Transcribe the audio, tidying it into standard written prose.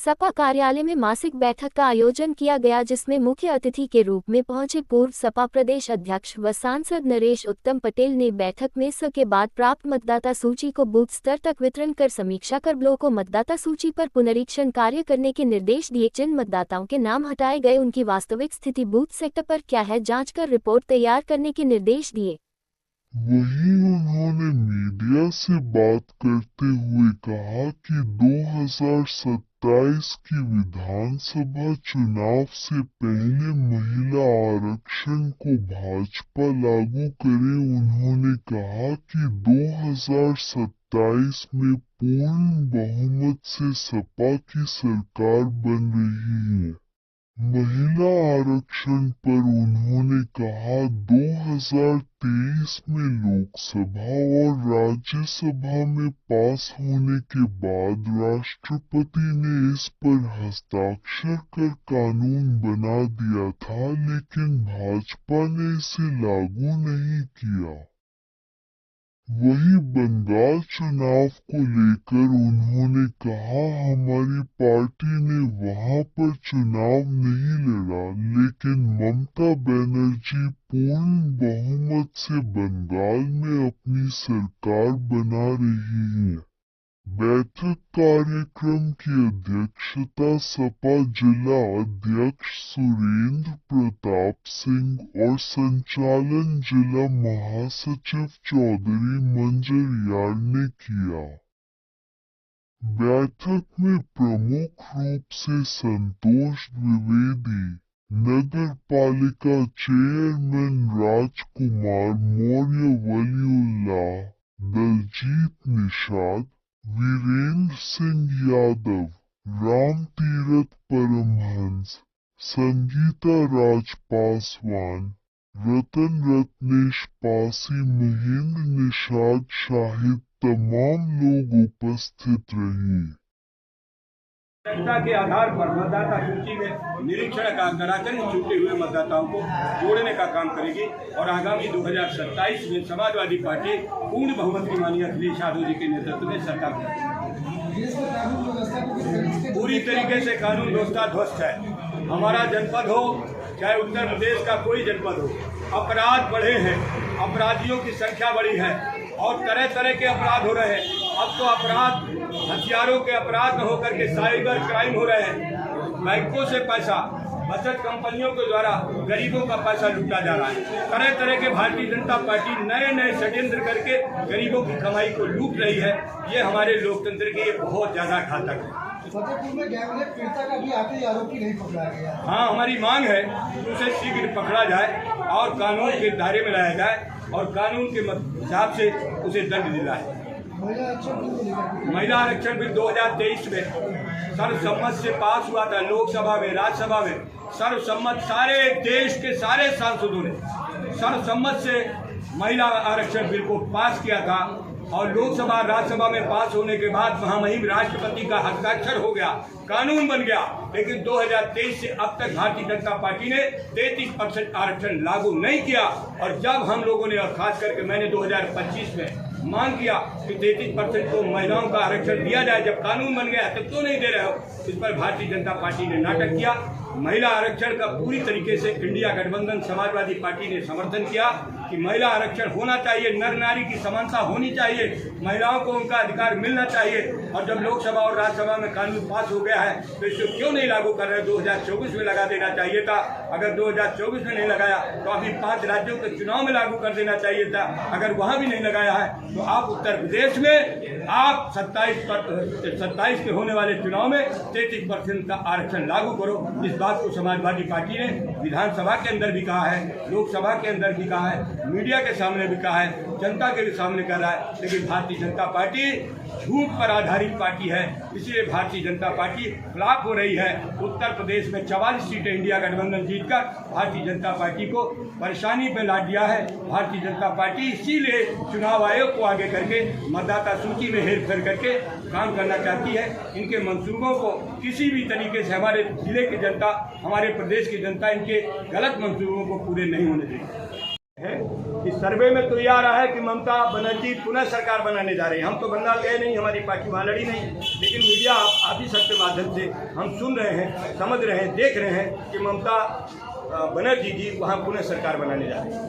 सपा कार्यालय में मासिक बैठक का आयोजन किया गया, जिसमें मुख्य अतिथि के रूप में पहुंचे पूर्व सपा प्रदेश अध्यक्ष व सांसद नरेश उत्तम पटेल ने बैठक में के बाद प्राप्त मतदाता सूची को बूथ स्तर तक वितरण कर समीक्षा कर ब्लॉकों मतदाता सूची पर पुनरीक्षण कार्य करने के निर्देश दिए। जिन मतदाताओं के नाम हटाए गए उनकी वास्तविक स्थिति बूथ सेक्टर पर क्या है, जाँच कर रिपोर्ट तैयार करने के निर्देश दिए। वहीं उन्होंने मीडिया से बात करते हुए कहा कि 2027 की विधानसभा चुनाव से पहले महिला आरक्षण को भाजपा लागू करे। उन्होंने कहा कि 2027 में पूर्ण बहुमत से सपा की सरकार बन रही है। महिला आरक्षण पर उन्होंने कहा 2023 में लोकसभा और राज्यसभा में पास होने के बाद राष्ट्रपति ने इस पर हस्ताक्षर कर कानून बना दिया था, लेकिन भाजपा ने इसे लागू नहीं किया। वहीं बंगाल चुनाव को लेकर उन्होंने कहा, हमारी पार्टी ने वहां पर चुनाव नहीं लड़ा, लेकिन ममता बनर्जी पूर्ण बहुमत से बंगाल में अपनी सरकार बना रही है। बैठक कार्यक्रम की अध्यक्षता सपा जिला अध्यक्ष सुरेंद्र प्रताप सिंह और संचालन जिला महासचिव चौधरी मंजर यार ने किया। बैठक में प्रमुख रूप से संतोष द्विवेदी, नगर पालिका चेयरमैन राजकुमार मौर्य, वलीउल्लाह, दलजीत निषाद, वीरेंद्र सिंह यादव, राम तीरथ परमहंस, संगीता राज पासवान, रतन रत्नेश पासी, महेंद्र निषाद शाहिद तमाम लोग उपस्थित रहे। जनता के आधार पर मतदाता सूची में निरीक्षण कराकर छूटे हुए मतदाताओं को जोड़ने का काम करेगी और आगामी 2027 में समाजवादी पार्टी पूर्ण बहुमत की माननीय अखिलेश यादव जी के नेतृत्व में सरकार पूरी तरीके से कानून व्यवस्था ध्वस्त है। हमारा जनपद हो चाहे उत्तर प्रदेश का कोई जनपद हो, अपराध बढ़े हैं, अपराधियों की संख्या बढ़ी है और तरह तरह के अपराध हो रहे हैं। अब तो अपराध हथियारों के अपराध न होकर के साइबर क्राइम हो रहे हैं। बैंकों से पैसा, बचत कंपनियों के द्वारा गरीबों का पैसा लूटा जा रहा है। तरह तरह के भारतीय जनता पार्टी नए नए षड्यंत्र करके गरीबों की कमाई को लूट रही है। ये हमारे लोकतंत्र के लिए बहुत ज्यादा घातक है। फतेहपुर में गैंगरेप पीड़िता का भी आखिरी आरोपी नहीं पकड़ा गया। हाँ, हमारी मांग है कि उसे शीघ्र पकड़ा जाए और कानून के दायरे में लाया जाए और कानून के हिसाब से उसे दंड दिलाए। महिला आरक्षण बिल 2023 में सर्वसम्मत से पास हुआ था। लोकसभा में, राज्यसभा में सर्वसम्मत, सारे देश के सारे सांसदों ने सर्वसम्मत से महिला आरक्षण बिल को पास किया था और लोकसभा राज्यसभा में पास होने के बाद महामहिम राष्ट्रपति का हस्ताक्षर हो गया, कानून बन गया। लेकिन 2023 से अब तक भारतीय जनता पार्टी ने 33% आरक्षण लागू नहीं किया। और जब हम लोगों ने, और खास करके मैंने 2025 में मांग किया कि 33% को महिलाओं का आरक्षण दिया जाए, जब कानून बन गया तब तो नहीं दे रहे हो। इस पर भारतीय जनता पार्टी ने नाटक किया। महिला आरक्षण का पूरी तरीके से इंडिया गठबंधन समाजवादी पार्टी ने समर्थन किया कि महिला आरक्षण होना चाहिए, नर नारी की समानता होनी चाहिए, महिलाओं को उनका अधिकार मिलना चाहिए। और जब लोकसभा और राज्यसभा में कानून पास हो गया है तो इसे क्यों नहीं लागू कर रहे? 2024 में लगा देना चाहिए था। अगर 2024 में नहीं लगाया तो अभी 5 राज्यों के चुनाव में लागू कर देना चाहिए था। अगर वहाँ भी नहीं लगाया है तो आप उत्तर प्रदेश में आप 27 के होने वाले चुनाव में 33% का आरक्षण लागू करो। इस बात को समाजवादी पार्टी ने विधानसभा के अंदर भी कहा है, लोकसभा के अंदर भी कहा है, मीडिया के सामने भी कहा है, जनता के भी सामने कह रहा है। लेकिन भारतीय जनता पार्टी झूठ पर आधारित पार्टी है, इसलिए भारतीय जनता पार्टी फ्लॉप हो रही है। उत्तर प्रदेश में 44 सीटें इंडिया गठबंधन जीतकर भारतीय जनता पार्टी को परेशानी में ला दिया है। भारतीय जनता पार्टी इसीलिए चुनाव आयोग को आगे करके मतदाता सूची में हेरफेर करके काम करना चाहती है। इनके मंसूबों को किसी भी तरीके से हमारे जिले की जनता, हमारे प्रदेश की जनता इनके गलत मंसूबों को पूरे नहीं होने देगी। है कि सर्वे में तो ये आ रहा है कि ममता बनर्जी पुनः सरकार बनाने जा रही है। हम तो बंगाल गए नहीं, हमारी पार्टी वहाँ लड़ी नहीं, लेकिन मीडिया आप ही प्रतिशत के माध्यम से हम सुन रहे हैं, समझ रहे हैं, देख रहे हैं कि ममता बनर्जी जी वहाँ पुनः सरकार बनाने जा रही है।